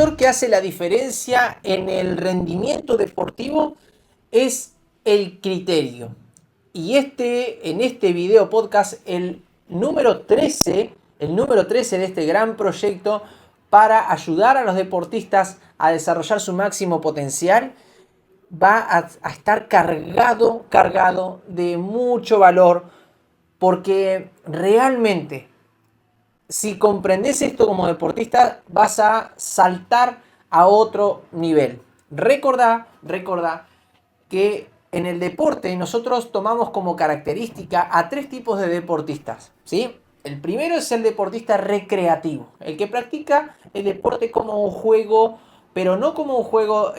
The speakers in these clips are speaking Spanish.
factor que hace la diferencia en el rendimiento deportivo es el criterio. Y en este video podcast, el número 13 de este gran proyecto para ayudar a los deportistas a desarrollar su máximo potencial, va a estar cargado de mucho valor, porque realmente, si comprendes esto como deportista, vas a saltar a otro nivel. Recordá que en el deporte nosotros tomamos como característica a tres tipos de deportistas, ¿sí? El primero es el deportista recreativo, el que practica el deporte como un juego, pero no como un juego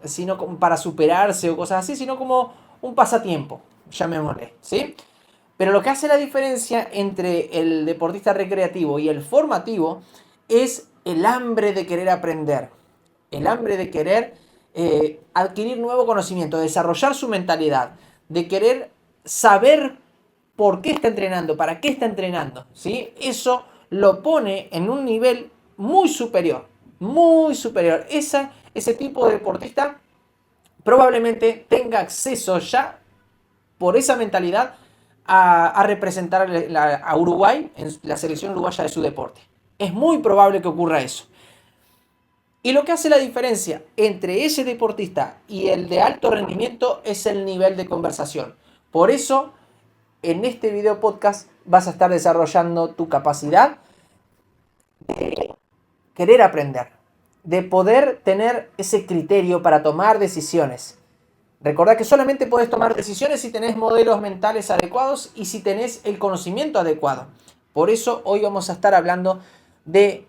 sino como para superarse o cosas así, sino como un pasatiempo, llamémosle, ¿sí? Pero lo que hace la diferencia entre el deportista recreativo y el formativo es el hambre de querer aprender, el hambre de querer adquirir nuevo conocimiento, desarrollar su mentalidad, de querer saber por qué está entrenando, para qué está entrenando, ¿sí? Eso lo pone en un nivel muy superior, muy superior. Ese tipo de deportista probablemente tenga acceso ya por esa mentalidad a representar a Uruguay en la selección uruguaya de su deporte. Es muy probable que ocurra eso. Y lo que hace la diferencia entre ese deportista y el de alto rendimiento es el nivel de conversación. Por eso, en este video podcast vas a estar desarrollando tu capacidad de querer aprender, de poder tener ese criterio para tomar decisiones. Recordá que solamente podés tomar decisiones si tenés modelos mentales adecuados y si tenés el conocimiento adecuado. Por eso hoy vamos a estar hablando de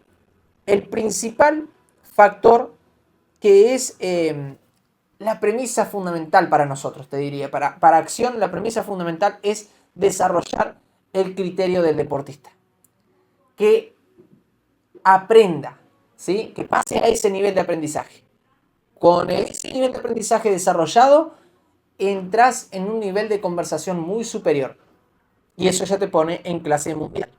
el principal factor que es la premisa fundamental para nosotros, te diría. Para acción, la premisa fundamental es desarrollar el criterio del deportista. Que aprenda, ¿sí? Que pase a ese nivel de aprendizaje. Con ese nivel de aprendizaje desarrollado, entras en un nivel de conversación muy superior. Y eso ya te pone en clase mundial.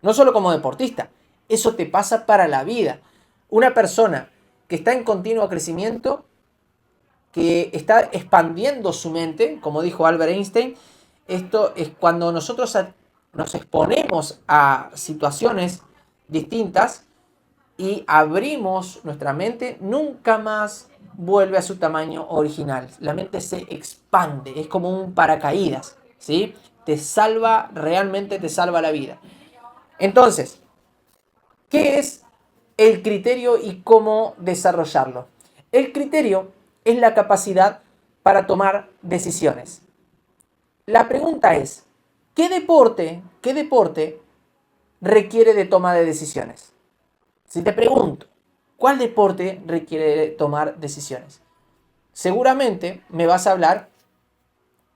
No solo como deportista, eso te pasa para la vida. Una persona que está en continuo crecimiento, que está expandiendo su mente, como dijo Albert Einstein, esto es cuando nosotros nos exponemos a situaciones distintas y abrimos nuestra mente, nunca más vuelve a su tamaño original. La mente se expande, es como un paracaídas, ¿sí? Te salva, realmente te salva la vida. Entonces, ¿qué es el criterio y cómo desarrollarlo? El criterio es la capacidad para tomar decisiones. La pregunta es, qué deporte requiere de toma de decisiones? Si te pregunto, ¿cuál deporte requiere de tomar decisiones? Seguramente me vas a hablar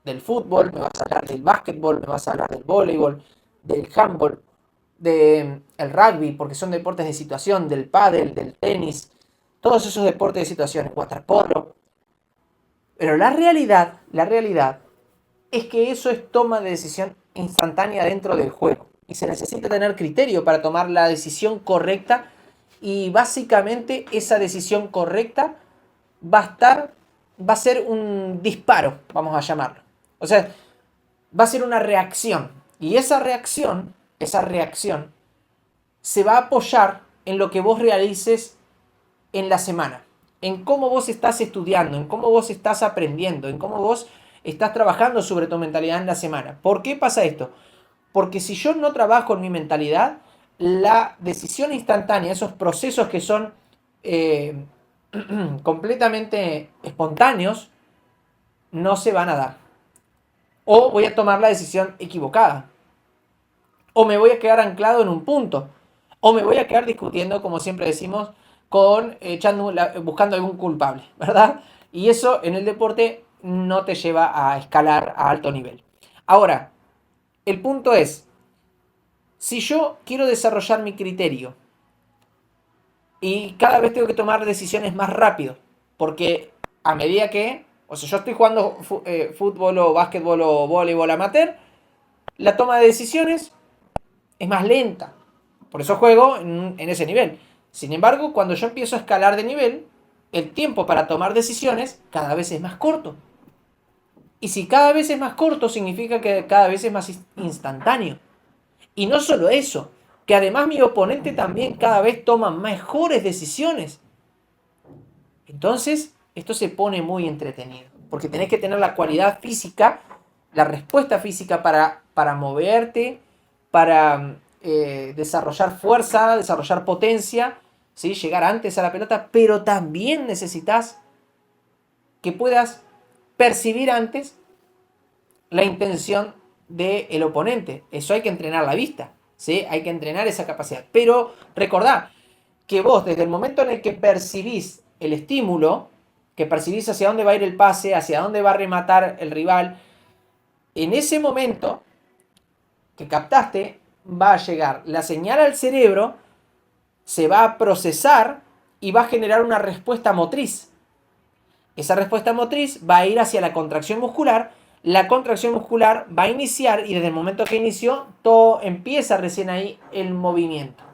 del fútbol, me vas a hablar del básquetbol, me vas a hablar del voleibol, del handball, del rugby, porque son deportes de situación, del pádel, del tenis, todos esos deportes de situación, el waterpolo. Pero la realidad es que eso es toma de decisión instantánea dentro del juego. Y se necesita tener criterio para tomar la decisión correcta. Y básicamente esa decisión correcta va a ser un disparo, vamos a llamarlo. O sea, va a ser una reacción. Y esa reacción se va a apoyar en lo que vos realices en la semana, en cómo vos estás estudiando, en cómo vos estás aprendiendo, en cómo vos estás trabajando sobre tu mentalidad en la semana. ¿Por qué pasa esto? Porque si yo no trabajo en mi mentalidad, la decisión instantánea, esos procesos que son completamente espontáneos, no se van a dar. O voy a tomar la decisión equivocada. O me voy a quedar anclado en un punto. O me voy a quedar discutiendo, como siempre decimos, buscando algún culpable, ¿verdad? Y eso en el deporte no te lleva a escalar a alto nivel. Ahora, el punto es, si yo quiero desarrollar mi criterio y cada vez tengo que tomar decisiones más rápido, porque a medida que, o sea, yo estoy jugando fútbol o básquetbol o voleibol amateur, la toma de decisiones es más lenta. Por eso juego en ese nivel. Sin embargo, cuando yo empiezo a escalar de nivel, el tiempo para tomar decisiones cada vez es más corto. Y si cada vez es más corto, significa que cada vez es más instantáneo. Y no solo eso, que además mi oponente también cada vez toma mejores decisiones. Entonces, esto se pone muy entretenido, porque tenés que tener la cualidad física, la respuesta física para moverte, para desarrollar fuerza, desarrollar potencia, ¿sí? Llegar antes a la pelota, pero también necesitas que puedas percibir antes la intención del oponente. Eso hay que entrenar la vista, ¿sí? Hay que entrenar esa capacidad. Pero recordá que vos, desde el momento en el que percibís el estímulo, que percibís hacia dónde va a ir el pase, hacia dónde va a rematar el rival, en ese momento que captaste, va a llegar la señal al cerebro, se va a procesar y va a generar una respuesta motriz. Esa respuesta motriz va a ir hacia la contracción muscular. La contracción muscular va a iniciar y desde el momento que inició, todo empieza recién ahí el movimiento.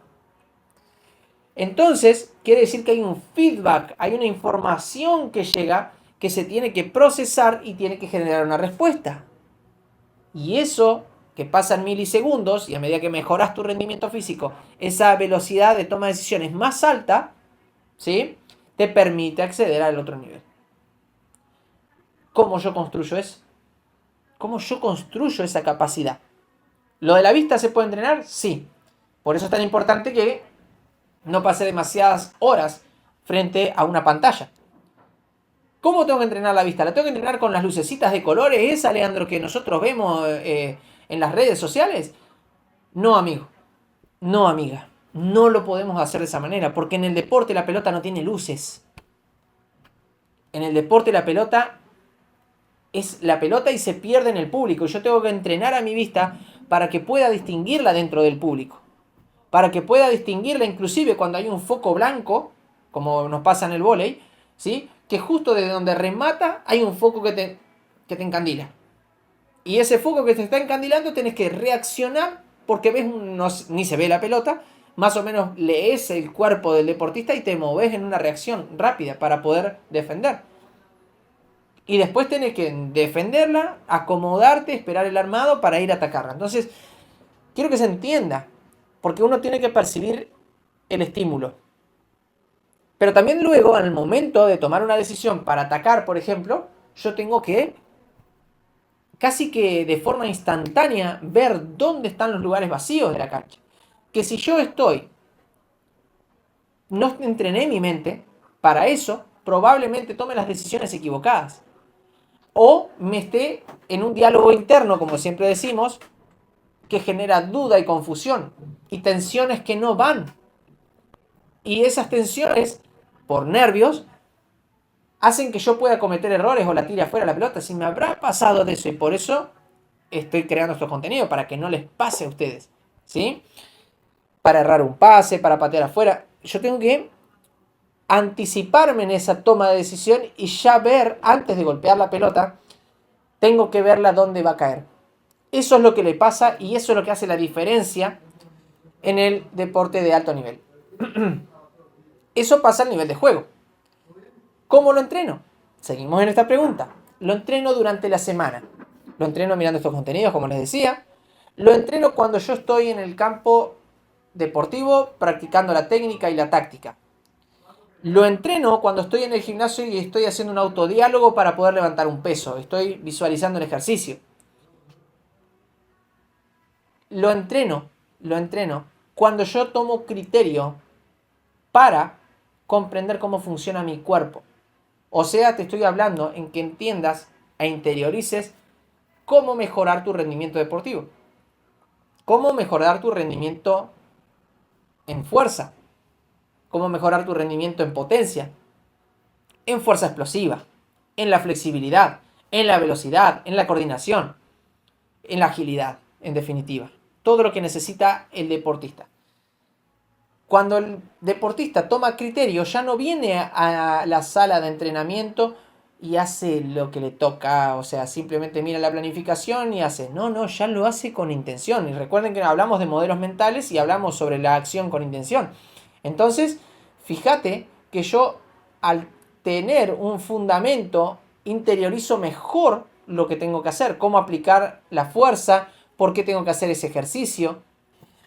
Entonces, quiere decir que hay un feedback, hay una información que llega que se tiene que procesar y tiene que generar una respuesta. Y eso que pasa en milisegundos y a medida que mejoras tu rendimiento físico, esa velocidad de toma de decisiones más alta, ¿sí? Te permite acceder al otro nivel. ¿Cómo yo construyo eso? ¿Cómo yo construyo esa capacidad? ¿Lo de la vista se puede entrenar? Sí. Por eso es tan importante que no pase demasiadas horas frente a una pantalla. ¿Cómo tengo que entrenar la vista? ¿La tengo que entrenar con las lucecitas de colores esa, Leandro, que nosotros vemos en las redes sociales? No, amigo. No, amiga. No lo podemos hacer de esa manera, porque en el deporte la pelota no tiene luces. En el deporte la pelota es la pelota y se pierde en el público. Yo tengo que entrenar a mi vista para que pueda distinguirla dentro del público. Para que pueda distinguirla inclusive cuando hay un foco blanco, como nos pasa en el vóley, ¿sí? Que justo desde donde remata hay un foco que te encandila. Y ese foco que te está encandilando tenés que reaccionar porque ves, ni se ve la pelota, más o menos lees el cuerpo del deportista y te moves en una reacción rápida para poder defender. Y después tenés que defenderla, acomodarte, esperar el armado para ir a atacarla. Entonces, quiero que se entienda, porque uno tiene que percibir el estímulo. Pero también luego, al momento de tomar una decisión para atacar, por ejemplo, yo tengo que, casi que de forma instantánea, ver dónde están los lugares vacíos de la cancha. Que si yo no entrené mi mente, para eso probablemente tome las decisiones equivocadas. O me esté en un diálogo interno, como siempre decimos, que genera duda y confusión y tensiones que no van. Y esas tensiones, por nervios, hacen que yo pueda cometer errores o la tire afuera la pelota. Si me habrá pasado de eso, y por eso estoy creando estos contenidos, para que no les pase a ustedes, ¿sí? Para errar un pase, para patear afuera. Yo tengo que anticiparme en esa toma de decisión y ya ver, antes de golpear la pelota, tengo que verla dónde va a caer. Eso es lo que le pasa y eso es lo que hace la diferencia en el deporte de alto nivel. Eso pasa al nivel de juego. ¿Cómo lo entreno? Seguimos en esta pregunta. Lo entreno durante la semana. Lo entreno mirando estos contenidos, como les decía. Lo entreno cuando yo estoy en el campo deportivo practicando la técnica y la táctica. Lo entreno cuando estoy en el gimnasio y estoy haciendo un autodiálogo para poder levantar un peso. Estoy visualizando el ejercicio. Lo entreno cuando yo tomo criterio para comprender cómo funciona mi cuerpo. O sea, te estoy hablando en que entiendas e interiorices cómo mejorar tu rendimiento deportivo. Cómo mejorar tu rendimiento en fuerza. Cómo mejorar tu rendimiento en potencia. En fuerza explosiva. En la flexibilidad. En la velocidad. En la coordinación. En la agilidad, en definitiva. Todo lo que necesita el deportista. Cuando el deportista toma criterio, ya no viene a la sala de entrenamiento y hace lo que le toca, o sea, simplemente mira la planificación y hace. No, ya lo hace con intención. Y recuerden que hablamos de modelos mentales y hablamos sobre la acción con intención. Entonces, fíjate que yo al tener un fundamento interiorizo mejor lo que tengo que hacer, cómo aplicar la fuerza, por qué tengo que hacer ese ejercicio.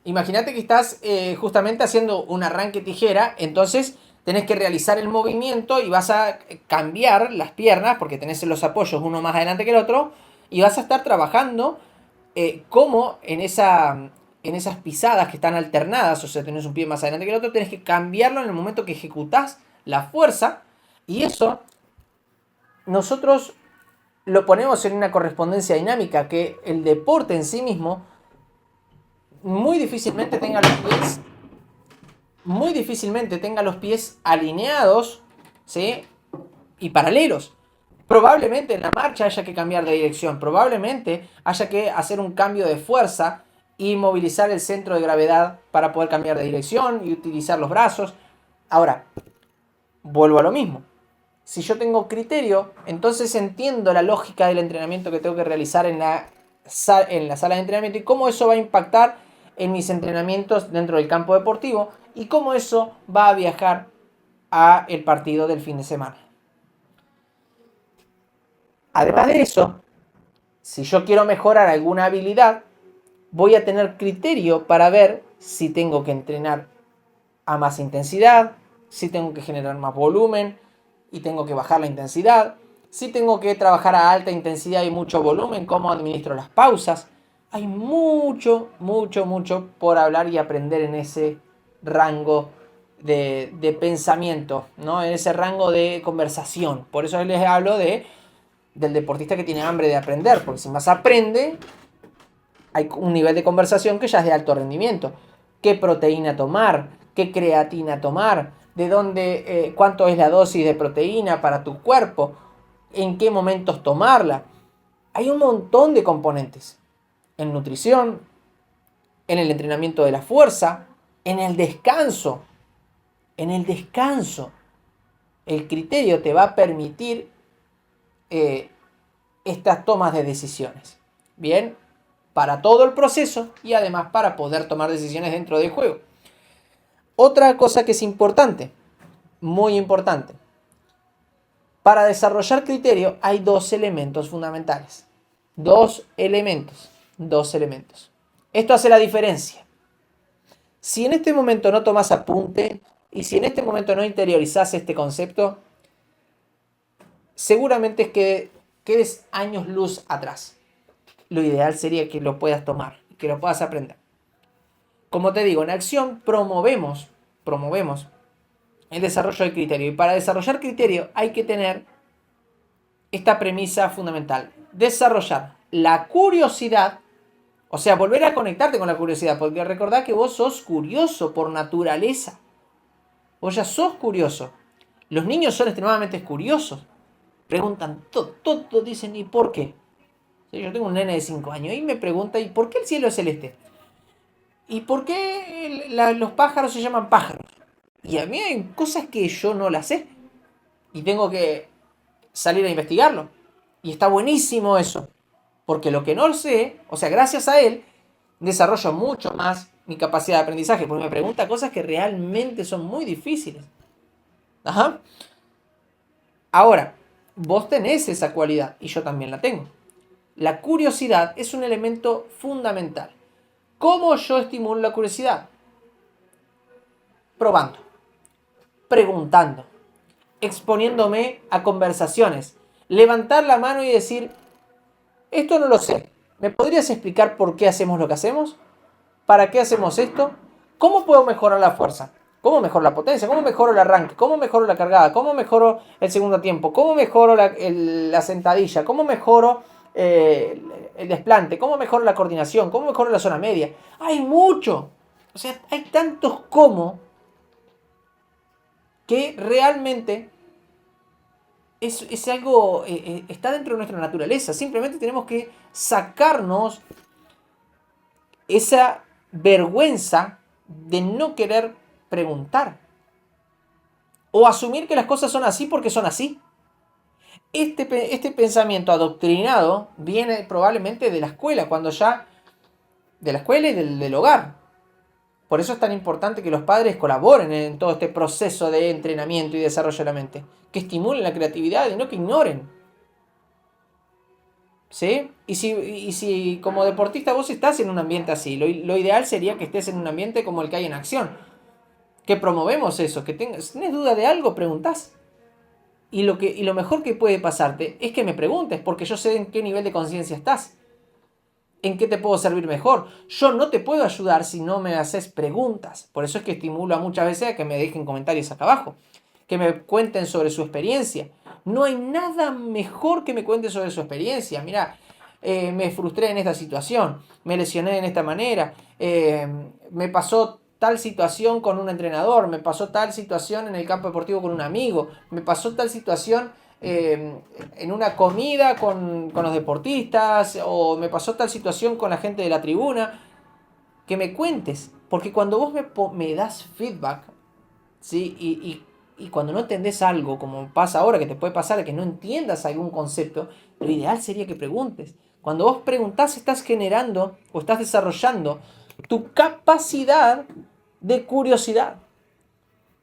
Imagínate que estás justamente haciendo un arranque tijera, entonces tenés que realizar el movimiento y vas a cambiar las piernas porque tenés los apoyos uno más adelante que el otro y vas a estar trabajando como en esas pisadas que están alternadas, o sea, tenés un pie más adelante que el otro, tenés que cambiarlo en el momento que ejecutás la fuerza y eso nosotros lo ponemos en una correspondencia dinámica que el deporte en sí mismo muy difícilmente tenga los pies alineados, ¿sí? Y paralelos. Probablemente en la marcha haya que cambiar de dirección, probablemente haya que hacer un cambio de fuerza y movilizar el centro de gravedad para poder cambiar de dirección y utilizar los brazos. Ahora, vuelvo a lo mismo. Si yo tengo criterio, entonces entiendo la lógica del entrenamiento que tengo que realizar en la sala de entrenamiento y cómo eso va a impactar en mis entrenamientos dentro del campo deportivo y cómo eso va a viajar a el partido del fin de semana. Además de eso, si yo quiero mejorar alguna habilidad, voy a tener criterio para ver si tengo que entrenar a más intensidad, si tengo que generar más volumen y tengo que bajar la intensidad, si tengo que trabajar a alta intensidad y mucho volumen, cómo administro las pausas. Hay mucho por hablar y aprender en ese rango de pensamiento, ¿no? En ese rango de conversación. Por eso les hablo del deportista que tiene hambre de aprender, porque si más aprende, hay un nivel de conversación que ya es de alto rendimiento. ¿Qué proteína tomar? ¿Qué creatina tomar? ¿De dónde, cuánto es la dosis de proteína para tu cuerpo? ¿En qué momentos tomarla? Hay un montón de componentes. En nutrición, en el entrenamiento de la fuerza, en el descanso. En el descanso. El criterio te va a permitir estas tomas de decisiones. Bien, para todo el proceso y además para poder tomar decisiones dentro del juego. Otra cosa que es importante, muy importante. Para desarrollar criterio hay dos elementos fundamentales. Dos elementos. Esto hace la diferencia. Si en este momento no tomas apunte y si en este momento no interiorizas este concepto, seguramente es que quedes años luz atrás. Lo ideal sería que lo puedas tomar, que lo puedas aprender. Como te digo, en acción promovemos el desarrollo del criterio. Y para desarrollar criterio hay que tener esta premisa fundamental. Desarrollar la curiosidad, o sea, volver a conectarte con la curiosidad, porque recordá que vos sos curioso por naturaleza. Vos ya sos curioso. Los niños son extremadamente curiosos. Preguntan todo, dicen, ¿y por qué? Yo tengo un nene de 5 años y me pregunta, ¿y por qué el cielo es celeste? ¿Y por qué los pájaros se llaman pájaros? Y a mí hay cosas que yo no las sé. Y tengo que salir a investigarlo. Y está buenísimo eso. Porque lo que no sé, o sea, gracias a él, desarrollo mucho más mi capacidad de aprendizaje. Porque me pregunta cosas que realmente son muy difíciles. Ajá. Ahora, vos tenés esa cualidad y yo también la tengo. La curiosidad es un elemento fundamental. ¿Cómo yo estimulo la curiosidad? Probando, preguntando, exponiéndome a conversaciones, levantar la mano y decir, esto no lo sé, ¿me podrías explicar por qué hacemos lo que hacemos? ¿Para qué hacemos esto? ¿Cómo puedo mejorar la fuerza? ¿Cómo mejoro la potencia? ¿Cómo mejoro el arranque? ¿Cómo mejoro la cargada? ¿Cómo mejoro el segundo tiempo? ¿Cómo mejoro la sentadilla? ¿Cómo mejoro el desplante? ¿Cómo mejoro la coordinación? ¿Cómo mejoro la zona media? Hay mucho. O sea, hay tantos cómo que realmente es algo, está dentro de nuestra naturaleza. Simplemente tenemos que sacarnos esa vergüenza de no querer preguntar. O asumir que las cosas son así porque son así. Este pensamiento adoctrinado viene probablemente de la escuela, cuando ya... De la escuela y del hogar. Por eso es tan importante que los padres colaboren en todo este proceso de entrenamiento y desarrollo de la mente. Que estimulen la creatividad y no que ignoren. ¿Sí? Y si como deportista vos estás en un ambiente así, lo ideal sería que estés en un ambiente como el que hay en acción. Que promovemos eso, si tenés duda de algo, preguntás. Y lo mejor que puede pasarte es que me preguntes, porque yo sé en qué nivel de conciencia estás. ¿En qué te puedo servir mejor? Yo no te puedo ayudar si no me haces preguntas. Por eso es que estimulo a muchas veces a que me dejen comentarios acá abajo. Que me cuenten sobre su experiencia. No hay nada mejor que me cuenten sobre su experiencia. Mira, me frustré en esta situación. Me lesioné en esta manera. Me pasó tal situación con un entrenador. Me pasó tal situación en el campo deportivo con un amigo. Me pasó tal situación en una comida con los deportistas, o me pasó tal situación con la gente de la tribuna, que me cuentes, porque cuando vos me das feedback, ¿sí? Y cuando no entendés algo, como pasa ahora, que te puede pasar, que no entiendas algún concepto, lo ideal sería que preguntes. Cuando vos preguntás, estás generando o estás desarrollando tu capacidad de curiosidad.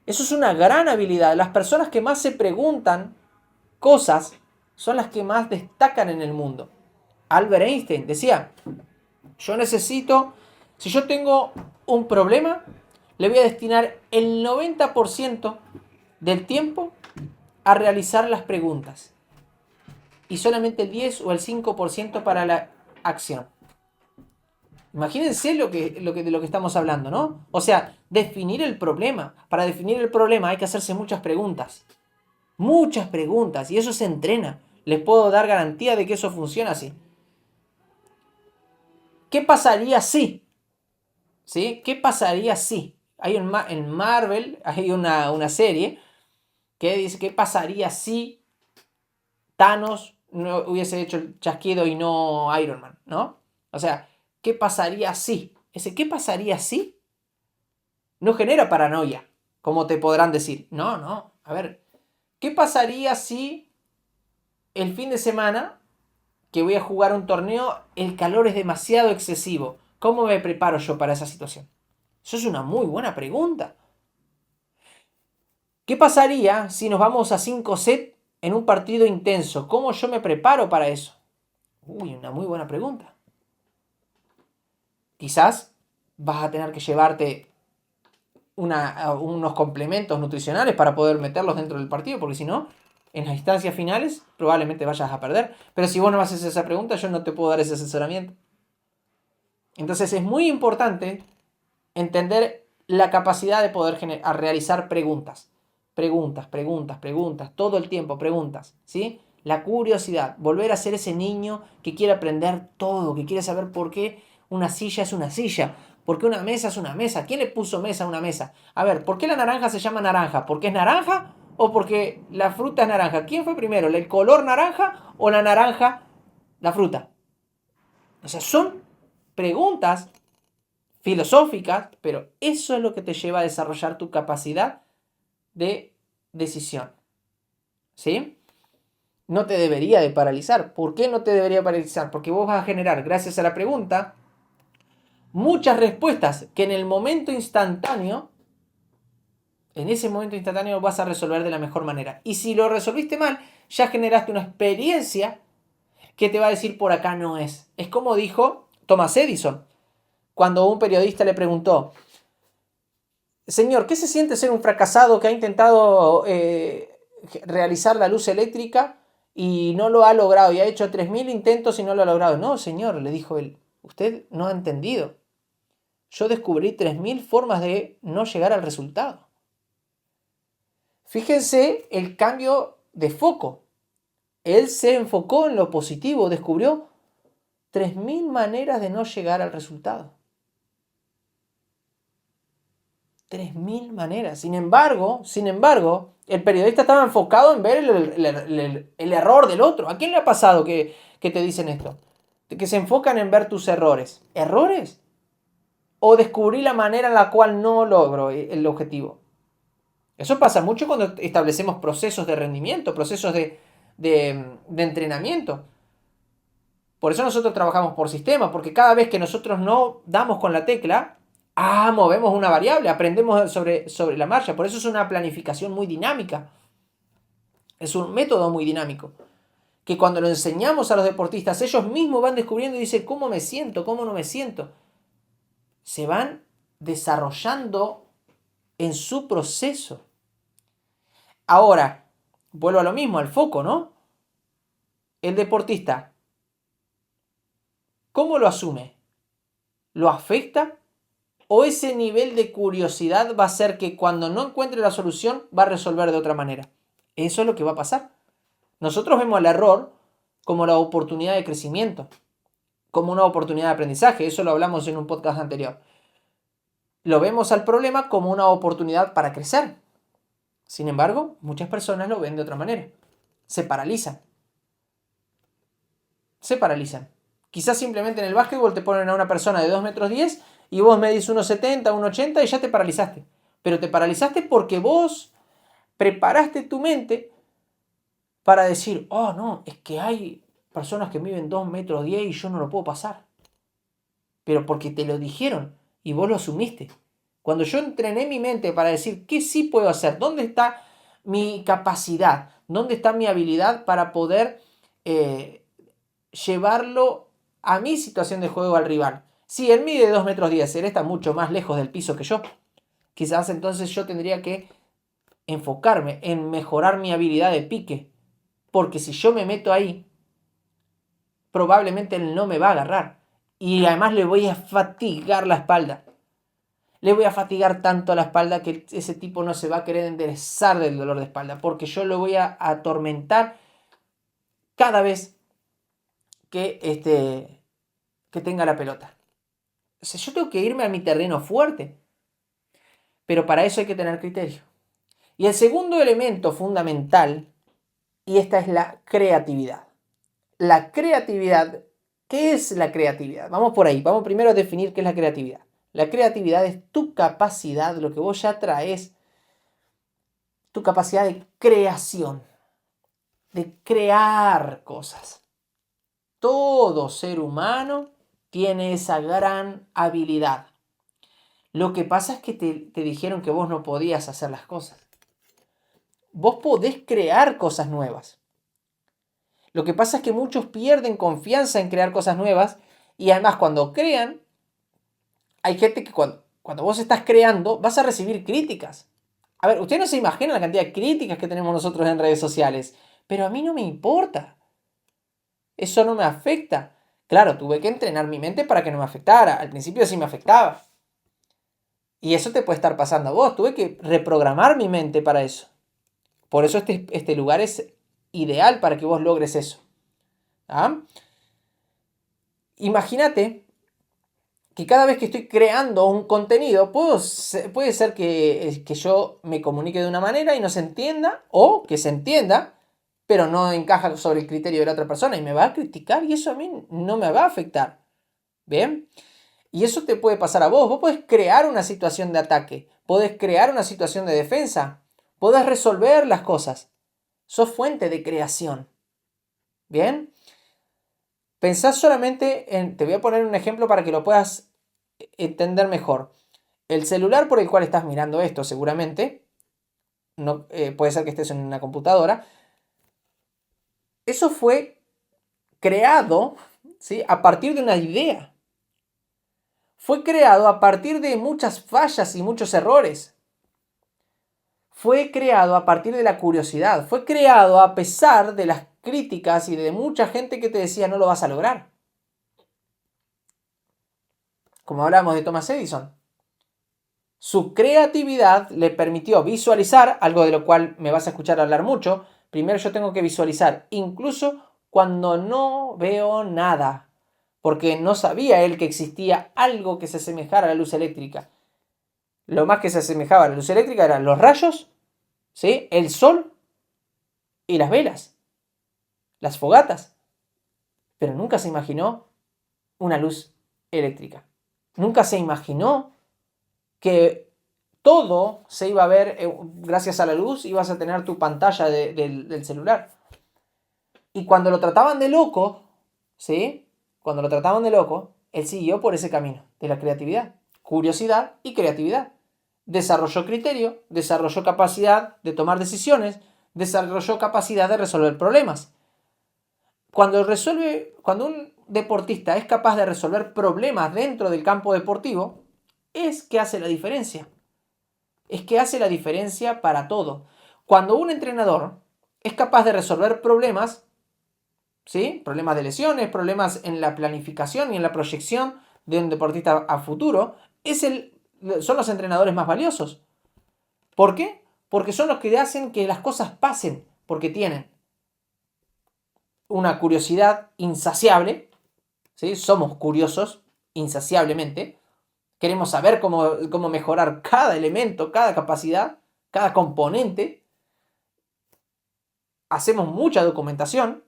Eso es una gran habilidad. Las personas que más se preguntan cosas son las que más destacan en el mundo. Albert Einstein decía, si yo tengo un problema, le voy a destinar el 90% del tiempo a realizar las preguntas y solamente el 10 o el 5% para la acción. Imagínense de lo que estamos hablando, ¿no? O sea, definir el problema. Para definir el problema hay que hacerse muchas preguntas. Muchas preguntas, y eso se entrena. Les puedo dar garantía de que eso funciona así. ¿Qué pasaría si? ¿Sí? ¿Qué pasaría si? En Marvel hay una serie que dice qué pasaría si Thanos no hubiese hecho el chasquido y no Iron Man, ¿no? O sea, ¿qué pasaría si? Ese ¿qué pasaría si? No genera paranoia, como te podrán decir. No, no. A ver, ¿qué pasaría si el fin de semana que voy a jugar un torneo, el calor es demasiado excesivo? ¿Cómo me preparo yo para esa situación? Eso es una muy buena pregunta. ¿Qué pasaría si nos vamos a 5 sets en un partido intenso? ¿Cómo yo me preparo para eso? Uy, una muy buena pregunta. Quizás vas a tener que llevarte unos complementos nutricionales para poder meterlos dentro del partido, porque si no, en las instancias finales probablemente vayas a perder. Pero si vos no me haces esa pregunta, yo no te puedo dar ese asesoramiento. Entonces es muy importante entender la capacidad de poder realizar preguntas. Preguntas, todo el tiempo preguntas, ¿sí? La curiosidad, volver a ser ese niño que quiere aprender todo, que quiere saber por qué una silla es una silla, por qué una mesa es una mesa, quién le puso mesa a una mesa. A ver, ¿por qué la naranja se llama naranja? ¿Porque es naranja o porque la fruta es naranja? ¿Quién fue primero, el color naranja o la naranja, la fruta? O sea, son preguntas filosóficas, pero eso es lo que te lleva a desarrollar tu capacidad de decisión. ¿Sí? No te debería de paralizar. ¿Por qué no te debería paralizar? Porque vos vas a generar, gracias a la pregunta, muchas respuestas que en ese momento instantáneo vas a resolver de la mejor manera. Y si lo resolviste mal, ya generaste una experiencia que te va a decir por acá no es. Es como dijo Thomas Edison, cuando un periodista le preguntó, señor, ¿qué se siente ser un fracasado que ha intentado realizar la luz eléctrica y no lo ha logrado? Y ha hecho 3000 intentos y no lo ha logrado. No, señor, le dijo él, usted no ha entendido. Yo descubrí 3000 formas de no llegar al resultado. Fíjense el cambio de foco. Él se enfocó en lo positivo, descubrió 3000 maneras de no llegar al resultado. 3000 maneras. Sin embargo, el periodista estaba enfocado en ver el error del otro. ¿A quién le ha pasado que te dicen esto? Que se enfocan en ver tus errores. ¿Errores? O descubrí la manera en la cual no logro el objetivo. Eso pasa mucho cuando establecemos procesos de rendimiento, procesos de entrenamiento. Por eso nosotros trabajamos por sistema, porque cada vez que nosotros no damos con la tecla, movemos una variable, aprendemos sobre la marcha. Por eso es una planificación muy dinámica. Es un método muy dinámico. Que cuando lo enseñamos a los deportistas, ellos mismos van descubriendo y dicen, ¿cómo me siento? ¿Cómo no me siento? Se van desarrollando en su proceso. Ahora, vuelvo a lo mismo, al foco, ¿no? El deportista, ¿cómo lo asume? ¿Lo afecta? ¿O ese nivel de curiosidad va a hacer que cuando no encuentre la solución va a resolver de otra manera? Eso es lo que va a pasar. Nosotros vemos el error como la oportunidad de crecimiento, como una oportunidad de aprendizaje. Eso lo hablamos en un podcast anterior. Lo vemos al problema como una oportunidad para crecer. Sin embargo, muchas personas lo ven de otra manera. Se paralizan. Se paralizan. Quizás simplemente en el básquetbol te ponen a una persona de 2,10 m y vos medís 1,70, 1,80 y ya te paralizaste. Pero te paralizaste porque vos preparaste tu mente para decir, oh no, es que hay personas que miden 2,10 m y yo no lo puedo pasar. Pero porque te lo dijeron y vos lo asumiste. Cuando yo entrené mi mente para decir, ¿qué sí puedo hacer? ¿Dónde está mi capacidad? ¿Dónde está mi habilidad para poder llevarlo a mi situación de juego al rival? Si él mide 2,10 m, él está mucho más lejos del piso que yo. Quizás entonces yo tendría que enfocarme en mejorar mi habilidad de pique. Porque si yo me meto ahí, probablemente él no me va a agarrar. Y además le voy a fatigar la espalda. Le voy a fatigar tanto la espalda que ese tipo no se va a querer enderezar del dolor de espalda. Porque yo lo voy a atormentar cada vez que tenga la pelota. O sea, yo tengo que irme a mi terreno fuerte. Pero para eso hay que tener criterio. Y el segundo elemento fundamental, y esta es la creatividad. La creatividad, ¿qué es la creatividad? Vamos por ahí, vamos primero a definir qué es la creatividad. La creatividad es tu capacidad, lo que vos ya traes, tu capacidad de creación, de crear cosas. Todo ser humano tiene esa gran habilidad. Lo que pasa es que te dijeron que vos no podías hacer las cosas. Vos podés crear cosas nuevas. Lo que pasa es que muchos pierden confianza en crear cosas nuevas y además cuando crean, hay gente que cuando vos estás creando vas a recibir críticas. A ver, ustedes no se imaginan la cantidad de críticas que tenemos nosotros en redes sociales, pero a mí no me importa. Eso no me afecta. Claro, tuve que entrenar mi mente para que no me afectara. Al principio sí me afectaba. Y eso te puede estar pasando a vos. Tuve que reprogramar mi mente para eso. Por eso este lugar es ideal para que vos logres eso. ¿Ah? Imagínate que cada vez que estoy creando un contenido, puede ser que yo me comunique de una manera y no se entienda, o que se entienda, pero no encaja sobre el criterio de la otra persona y me va a criticar y eso a mí no me va a afectar. ¿Bien? Y eso te puede pasar a vos. Vos podés crear una situación de ataque, podés crear una situación de defensa, podés resolver las cosas. Sos fuente de creación. ¿Bien? Pensá solamente en, te voy a poner un ejemplo para que lo puedas entender mejor. El celular por el cual estás mirando esto seguramente, no, puede ser que estés en una computadora, eso fue creado, ¿sí?, a partir de una idea. Fue creado a partir de muchas fallas y muchos errores. Fue creado a partir de la curiosidad. Fue creado a pesar de las críticas y de mucha gente que te decía no lo vas a lograr. Como hablamos de Thomas Edison. Su creatividad le permitió visualizar, algo de lo cual me vas a escuchar hablar mucho. Primero yo tengo que visualizar, incluso cuando no veo nada, porque no sabía él que existía algo que se asemejara a la luz eléctrica. Lo más que se asemejaba a la luz eléctrica eran los rayos, ¿sí?, el sol y las velas, las fogatas. Pero nunca se imaginó una luz eléctrica. Nunca se imaginó que todo se iba a ver gracias a la luz, ibas a tener tu pantalla del celular. Y cuando lo trataban de loco, ¿sí?, cuando lo trataban de loco, él siguió por ese camino de la creatividad. curiosidad y creatividad. Desarrolló criterio, desarrolló capacidad de tomar decisiones, desarrolló capacidad de resolver problemas. Cuando un deportista es capaz de resolver problemas dentro del campo deportivo, es que hace la diferencia. Es que hace la diferencia para todo. Cuando un entrenador es capaz de resolver problemas, ¿sí? Problemas de lesiones, problemas en la planificación y en la proyección de un deportista a futuro, son los entrenadores más valiosos. ¿Por qué? Porque son los que hacen que las cosas pasen, porque tienen una curiosidad insaciable, ¿sí? Somos curiosos insaciablemente, queremos saber cómo mejorar cada elemento, cada capacidad, cada componente, hacemos mucha documentación,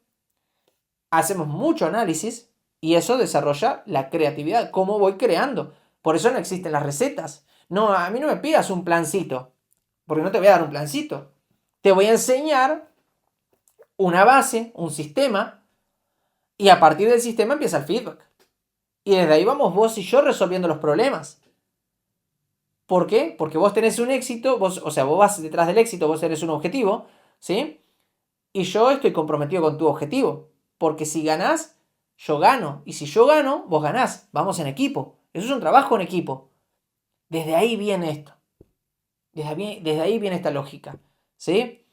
hacemos mucho análisis y eso desarrolla la creatividad, cómo voy creando. Por eso no existen las recetas. No, a mí no me pidas un plancito, porque no te voy a dar un plancito. Te voy a enseñar una base, un sistema, y a partir del sistema empieza el feedback. Y desde ahí vamos vos y yo resolviendo los problemas. ¿Por qué? Porque vos tenés un éxito, vos vas detrás del éxito, vos tenés un objetivo, ¿sí? Y yo estoy comprometido con tu objetivo. Porque si ganás, yo gano. Y si yo gano, vos ganás. Vamos en equipo. Eso es un trabajo en equipo. Desde ahí viene esto. Desde ahí viene esta lógica, ¿sí?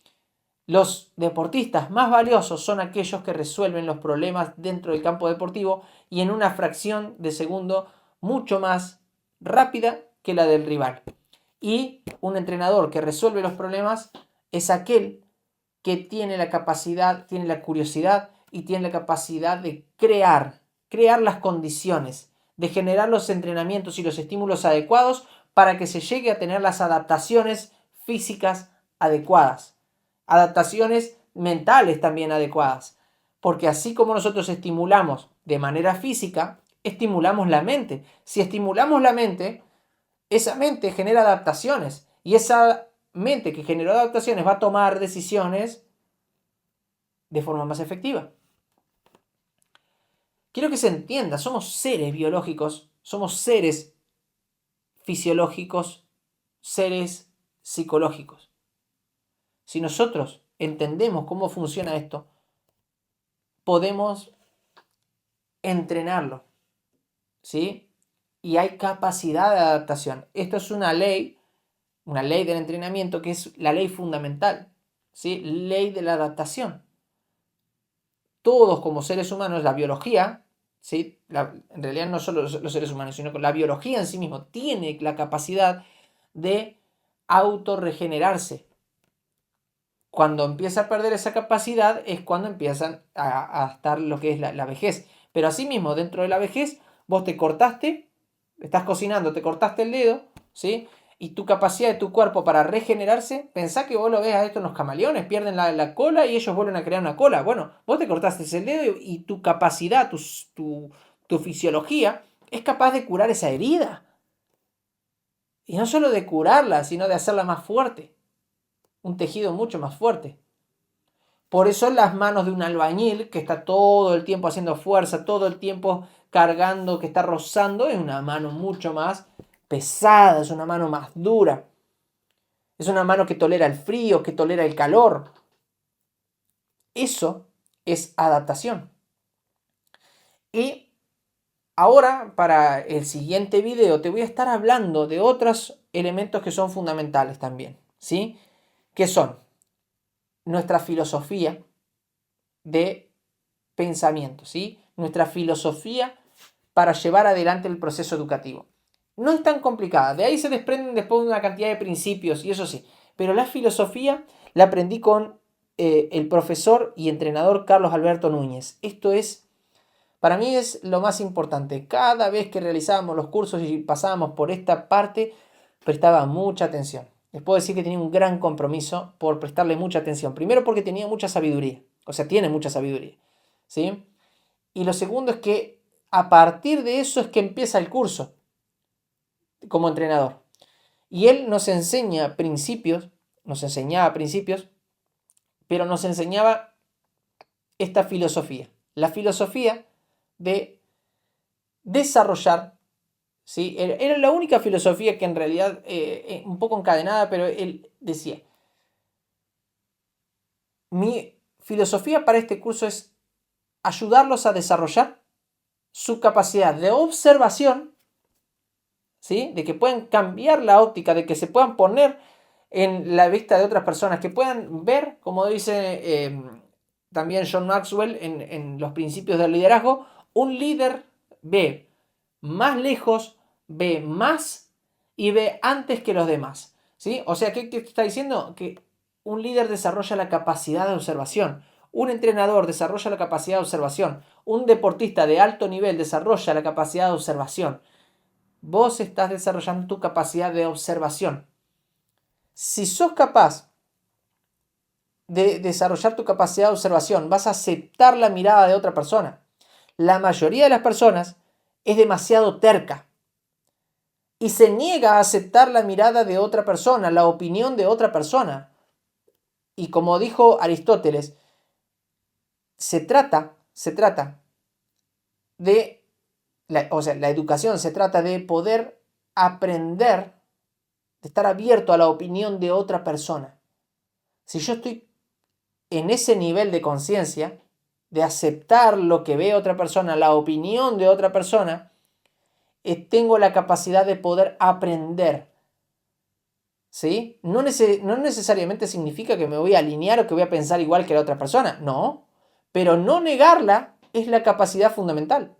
Los deportistas más valiosos son aquellos que resuelven los problemas dentro del campo deportivo y en una fracción de segundo mucho más rápida que la del rival. Y un entrenador que resuelve los problemas es aquel que tiene la capacidad, tiene la curiosidad y tiene la capacidad de crear las condiciones, de generar los entrenamientos y los estímulos adecuados para que se llegue a tener las adaptaciones físicas adecuadas. Adaptaciones mentales también adecuadas. Porque así como nosotros estimulamos de manera física, estimulamos la mente. Si estimulamos la mente, esa mente genera adaptaciones. Y esa mente que generó adaptaciones va a tomar decisiones de forma más efectiva. Quiero que se entienda, somos seres biológicos, somos seres fisiológicos, seres psicológicos. Si nosotros entendemos cómo funciona esto, podemos entrenarlo, ¿sí? Y hay capacidad de adaptación. Esto es una ley del entrenamiento que es la ley fundamental, ¿sí? Ley de la adaptación. Todos como seres humanos, la biología, ¿sí? En realidad no solo los seres humanos, sino que la biología en sí mismo tiene la capacidad de autorregenerarse. Cuando empieza a perder esa capacidad es cuando empiezan a estar lo que es la vejez. Pero asimismo, dentro de la vejez, vos te cortaste, estás cocinando, te cortaste el dedo, ¿sí? Y tu capacidad de tu cuerpo para regenerarse, pensá que vos lo ves a esto en los camaleones, pierden la cola y ellos vuelven a crear una cola. Bueno, vos te cortaste ese dedo y tu capacidad, tu fisiología es capaz de curar esa herida. Y no solo de curarla, sino de hacerla más fuerte. Un tejido mucho más fuerte. Por eso las manos de un albañil que está todo el tiempo haciendo fuerza, todo el tiempo cargando, que está rozando, es una mano mucho más pesada, es una mano más dura. Es una mano que tolera el frío, que tolera el calor. Eso es adaptación. Y ahora, para el siguiente video, te voy a estar hablando de otros elementos que son fundamentales también, ¿sí? Que son nuestra filosofía de pensamiento, ¿sí? Nuestra filosofía para llevar adelante el proceso educativo. No es tan complicada, de ahí se desprenden después una cantidad de principios y eso sí, pero la filosofía la aprendí con el profesor y entrenador Carlos Alberto Núñez. Esto es, para mí es lo más importante. Cada vez que realizábamos los cursos y pasábamos por esta parte, prestaba mucha atención. Les puedo decir que tenía un gran compromiso por prestarle mucha atención. Primero porque tenía mucha sabiduría, o sea, tiene mucha sabiduría, ¿sí? Y lo segundo es que a partir de eso es que empieza el curso como entrenador. Y él nos enseñaba principios, pero nos enseñaba esta filosofía. La filosofía de desarrollar ¿sí? Era la única filosofía que en realidad, un poco encadenada, pero él decía, mi filosofía para este curso es ayudarlos a desarrollar su capacidad de observación, ¿sí? De que puedan cambiar la óptica, de que se puedan poner en la vista de otras personas, que puedan ver, como dice también John Maxwell en los principios del liderazgo, un líder ve más lejos, ve más y ve antes que los demás, ¿sí? O sea, ¿qué está diciendo? Que un líder desarrolla la capacidad de observación, un entrenador desarrolla la capacidad de observación, un deportista de alto nivel desarrolla la capacidad de observación. Vos estás desarrollando tu capacidad de observación. Si sos capaz de desarrollar tu capacidad de observación, vas a aceptar la mirada de otra persona. La mayoría de las personas es demasiado terca y se niega a aceptar la mirada de otra persona, la opinión de otra persona. Y como dijo Aristóteles, se trata de, la educación se trata de poder aprender, de estar abierto a la opinión de otra persona. Si yo estoy en ese nivel de conciencia, de aceptar lo que ve otra persona, la opinión de otra persona, tengo la capacidad de poder aprender. ¿Sí? No necesariamente significa que me voy a alinear o que voy a pensar igual que la otra persona, no. Pero no negarla es la capacidad fundamental.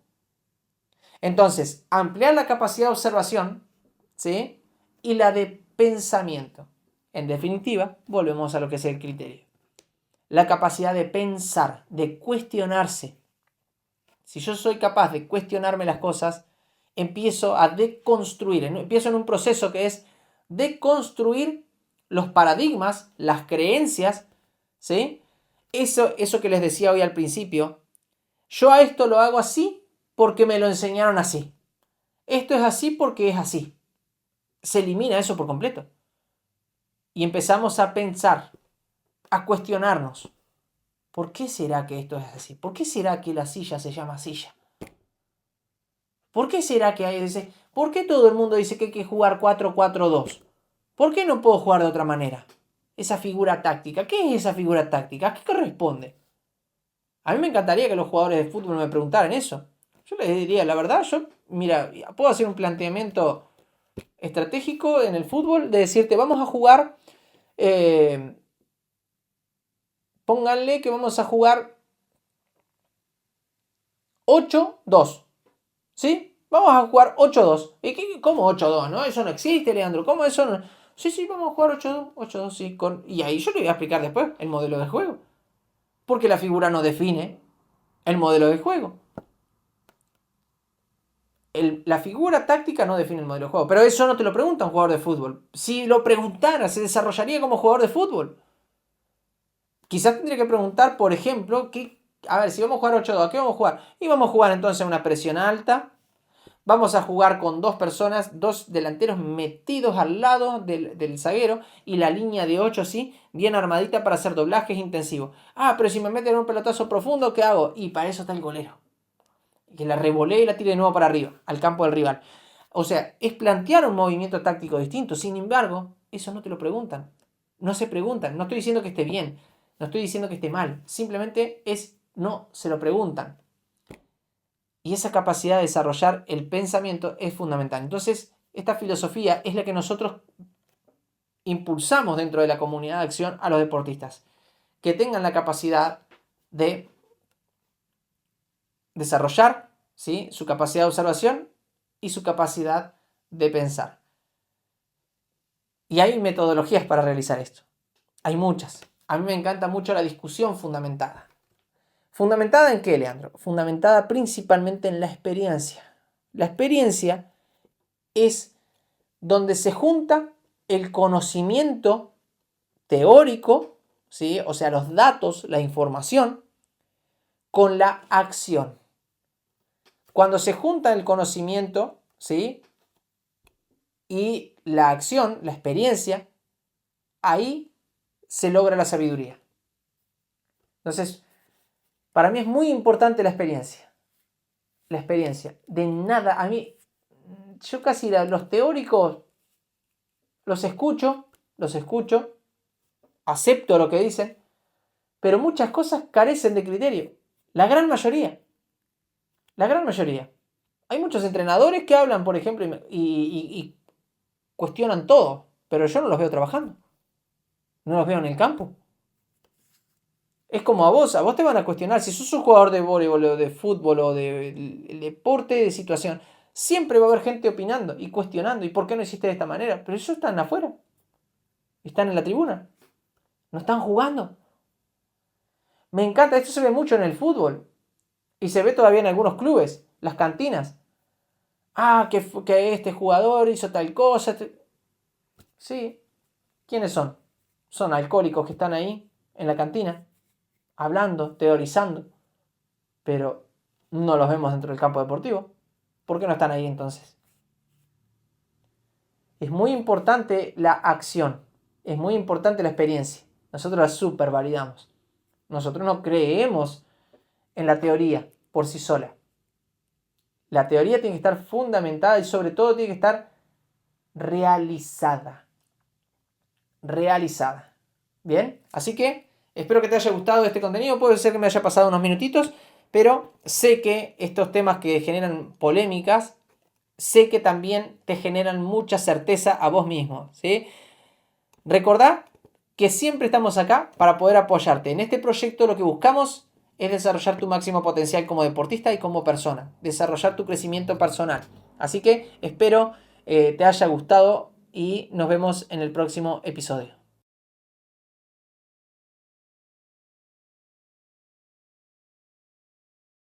Entonces, ampliar la capacidad de observación, ¿sí? Y la de pensamiento. En definitiva, volvemos a lo que es el criterio. La capacidad de pensar, de cuestionarse. Si yo soy capaz de cuestionarme las cosas, empiezo a deconstruir, empiezo en un proceso que es deconstruir los paradigmas, las creencias, ¿sí? Eso que les decía hoy al principio, yo a esto lo hago así porque me lo enseñaron así. Esto es así porque es así. Se elimina eso por completo. Y empezamos a pensar, a cuestionarnos. ¿Por qué será que esto es así? ¿Por qué será que la silla se llama silla? ¿Por qué será que hay dice, ¿por qué todo el mundo dice que hay que jugar 4-4-2? ¿Por qué no puedo jugar de otra manera? Esa figura táctica, ¿qué es esa figura táctica? ¿A qué corresponde? A mí me encantaría que los jugadores de fútbol me preguntaran eso. Yo les diría, la verdad, mira, puedo hacer un planteamiento estratégico en el fútbol de decirte, vamos a jugar, pónganle que vamos a jugar 8-2, ¿sí? Vamos a jugar 8-2. ¿Y cómo 8-2? ¿No? Eso no existe, Leandro. ¿Cómo eso no? Sí, sí, vamos a jugar 8-2, 8-2, sí. Y ahí yo le voy a explicar después el modelo de juego. Porque la figura no define el modelo de juego. La figura táctica no define el modelo de juego. Pero eso no te lo pregunta un jugador de fútbol. Si lo preguntara, se desarrollaría como jugador de fútbol. Quizás tendría que preguntar, por ejemplo, a ver, si vamos a jugar 8-2, ¿qué vamos a jugar? Y vamos a jugar entonces una presión alta. Vamos a jugar con dos personas, dos delanteros metidos al lado del zaguero y la línea de 8 así, bien armadita para hacer doblajes intensivos. Ah, pero si me meten un pelotazo profundo, ¿qué hago? Y para eso está el golero. Que la revolee y la tire de nuevo para arriba, al campo del rival. O sea, es plantear un movimiento táctico distinto. Sin embargo, eso no te lo preguntan. No se preguntan. No estoy diciendo que esté bien. No estoy diciendo que esté mal. Simplemente no se lo preguntan. Y esa capacidad de desarrollar el pensamiento es fundamental. Entonces, esta filosofía es la que nosotros impulsamos dentro de la comunidad de acción a los deportistas. Que tengan la capacidad de desarrollar, ¿sí?, su capacidad de observación y su capacidad de pensar. Y hay metodologías para realizar esto. Hay muchas. A mí me encanta mucho la discusión fundamentada. ¿Fundamentada en qué, Leandro? Fundamentada principalmente en la experiencia. La experiencia es donde se junta el conocimiento teórico, ¿sí?, o sea, los datos, la información, con la acción. Cuando se junta el conocimiento, ¿sí?, y la acción, la experiencia, ahí se logra la sabiduría. Entonces, para mí es muy importante la experiencia. La experiencia. De nada, a mí, yo casi los teóricos los escucho, acepto lo que dicen, pero muchas cosas carecen de criterio. La gran mayoría. Hay muchos entrenadores que hablan, por ejemplo, y cuestionan todo, pero yo no los veo trabajando. No los veo en el campo. Es como a vos te van a cuestionar. Si sos un jugador de voleibol o de fútbol o de deporte de situación, siempre va a haber gente opinando y cuestionando. ¿Y por qué no hiciste de esta manera? Pero ellos están afuera. Están en la tribuna. No están jugando. Me encanta, esto se ve mucho en el fútbol. Y se ve todavía en algunos clubes. Las cantinas. Que este jugador hizo tal cosa. Sí. ¿Quiénes son? Son alcohólicos que están ahí en la cantina, hablando, teorizando, pero no los vemos dentro del campo deportivo. ¿Por qué no están ahí entonces? Es muy importante la acción, es muy importante la experiencia. Nosotros la supervalidamos. Nosotros no creemos en la teoría por sí sola. La teoría tiene que estar fundamentada y sobre todo tiene que estar realizada. Bien, así que espero que te haya gustado este contenido. Puede ser que me haya pasado unos minutitos, pero sé que estos temas que generan polémicas, sé que también te generan mucha certeza a vos mismo, ¿sí? Recordá que siempre estamos acá para poder apoyarte. En este proyecto lo que buscamos es desarrollar tu máximo potencial como deportista y como persona, desarrollar tu crecimiento personal. Así que espero te haya gustado y nos vemos en el próximo episodio.